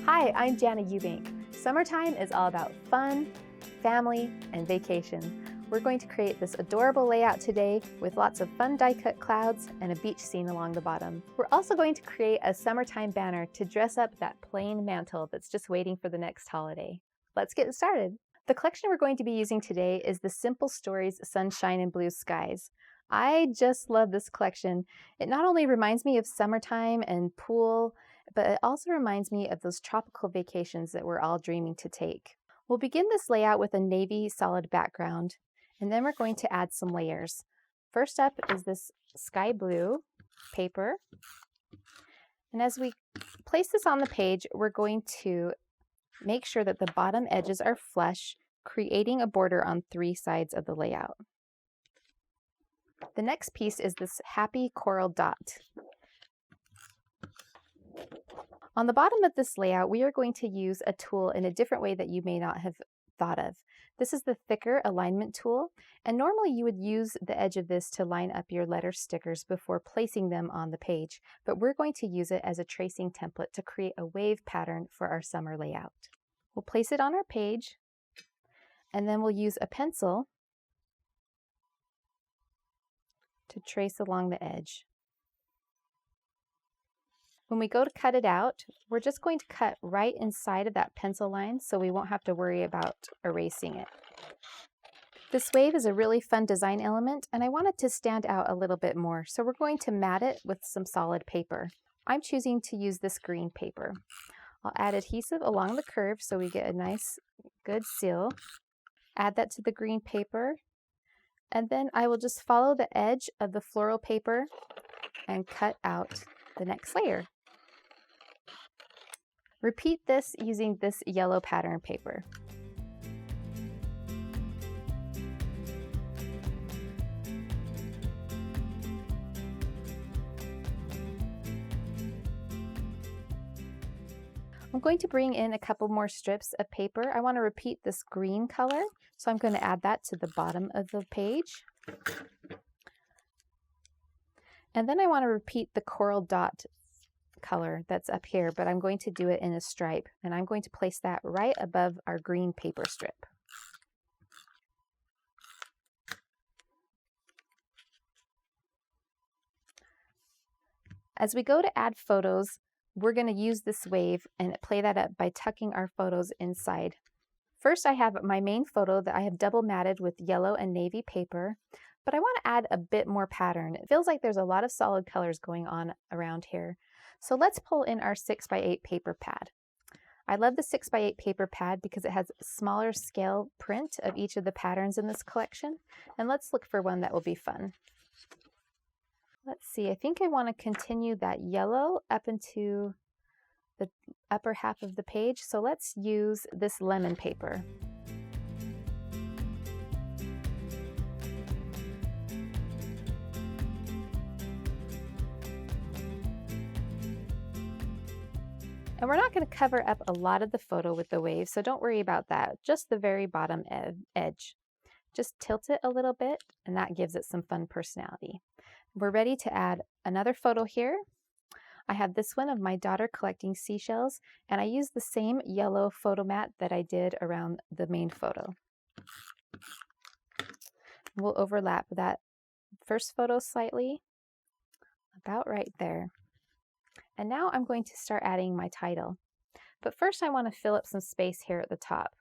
Hi, I'm Jana Eubank. Summertime is all about fun, family, and vacation. We're going to create this adorable layout today with lots of fun die-cut clouds and a beach scene along the bottom. We're also going to create a summertime banner to dress up that plain mantle that's just waiting for the next holiday. Let's get started. The collection we're going to be using today is the Simple Stories Sunshine and Blue Skies. I just love this collection. It not only reminds me of summertime and pool, but it also reminds me of those tropical vacations that we're all dreaming to take. We'll begin this layout with a navy solid background, and then we're going to add some layers. First up is this sky blue paper. And as we place this on the page, we're going to make sure that the bottom edges are flush, creating a border on 3 sides of the layout. The next piece is this happy coral dot. On the bottom of this layout, we are going to use a tool in a different way that you may not have thought of. This is the thicker alignment tool, and normally you would use the edge of this to line up your letter stickers before placing them on the page, but we're going to use it as a tracing template to create a wave pattern for our summer layout. We'll place it on our page, and then we'll use a pencil to trace along the edge. When we go to cut it out, we're just going to cut right inside of that pencil line so we won't have to worry about erasing it. This wave is a really fun design element, and I want it to stand out a little bit more, so we're going to mat it with some solid paper. I'm choosing to use this green paper. I'll add adhesive along the curve so we get a nice, good seal. Add that to the green paper, and then I will just follow the edge of the floral paper and cut out the next layer. Repeat this using this yellow pattern paper. I'm going to bring in a couple more strips of paper. I want to repeat this green color, so I'm going to add that to the bottom of the page. And then I want to repeat the coral dot color that's up here, but I'm going to do it in a stripe, and I'm going to place that right above our green paper strip. As we go to add photos, we're going to use this wave and play that up by tucking our photos inside. First, I have my main photo that I have double matted with yellow and navy paper, but I want to add a bit more pattern. It feels like there's a lot of solid colors going on around here. So let's pull in our 6x8 paper pad. I love the 6x8 paper pad because it has smaller scale print of each of the patterns in this collection. And let's look for one that will be fun. Let's see, I think I want to continue that yellow up into the upper half of the page. So let's use this lemon paper. And we're not going to cover up a lot of the photo with the wave, so don't worry about that, just the very bottom edge. Just tilt it a little bit, and that gives it some fun personality. We're ready to add another photo here. I have this one of my daughter collecting seashells, and I use the same yellow photo mat that I did around the main photo. We'll overlap that first photo slightly, about right there. And now I'm going to start adding my title. But first I want to fill up some space here at the top.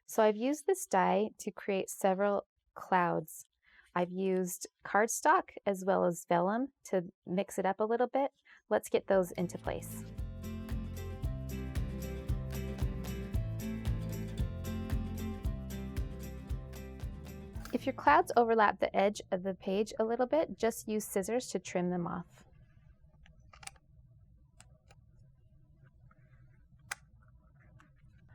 So I've used this die to create several clouds. I've used cardstock as well as vellum to mix it up a little bit. Let's get those into place. If your clouds overlap the edge of the page a little bit, just use scissors to trim them off.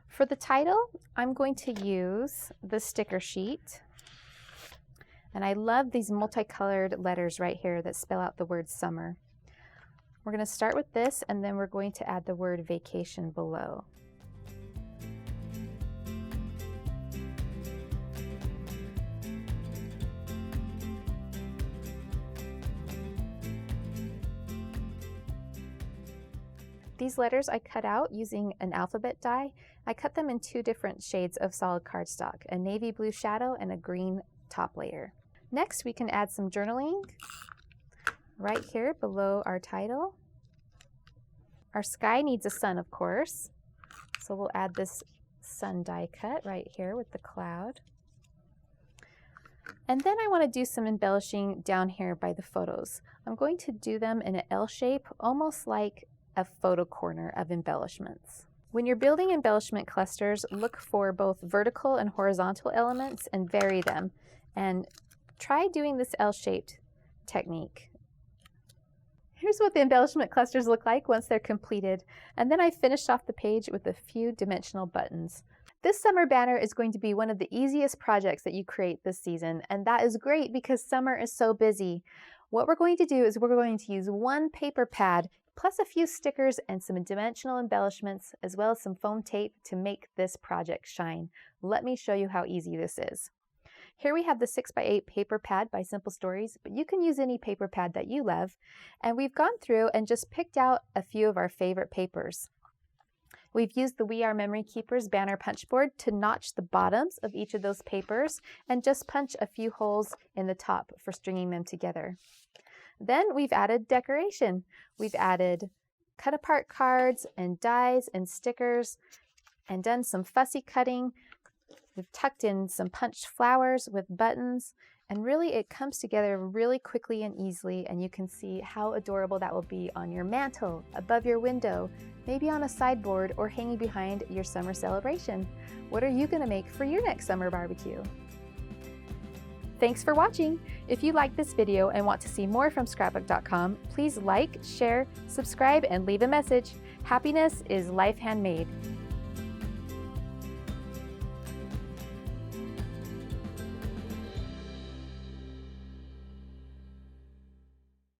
For the title, I'm going to use the sticker sheet. And I love these multicolored letters right here that spell out the word summer. We're going to start with this, and then we're going to add the word vacation below. These letters I cut out using an alphabet die. I cut them in 2 different shades of solid cardstock, a navy blue shadow and a green top layer. Next, we can add some journaling right here below our title. Our sky needs a sun, of course, so we'll add this sun die cut right here with the cloud. And then I want to do some embellishing down here by the photos. I'm going to do them in an L shape, almost like a photo corner of embellishments. When you're building embellishment clusters, look for both vertical and horizontal elements and vary them. And try doing this L-shaped technique. Here's what the embellishment clusters look like once they're completed. And then I finished off the page with a few dimensional buttons. This summer banner is going to be one of the easiest projects that you create this season, and that is great because summer is so busy. What we're going to do is we're going to use 1 paper pad plus a few stickers and some dimensional embellishments as well as some foam tape to make this project shine. Let me show you how easy this is. Here we have the 6x8 paper pad by Simple Stories, but you can use any paper pad that you love. And we've gone through and just picked out a few of our favorite papers. We've used the We Are Memory Keepers banner punch board to notch the bottoms of each of those papers and just punch a few holes in the top for stringing them together. Then we've added decoration. We've added cut apart cards and dies and stickers and done some fussy cutting. We've tucked in some punched flowers with buttons, and really it comes together really quickly and easily, and you can see how adorable that will be on your mantle, above your window, maybe on a sideboard or hanging behind your summer celebration. What are you going to make for your next summer barbecue? Thanks for watching! If you like this video and want to see more from Scrapbook.com, please like, share, subscribe, and leave a message. Happiness is life handmade.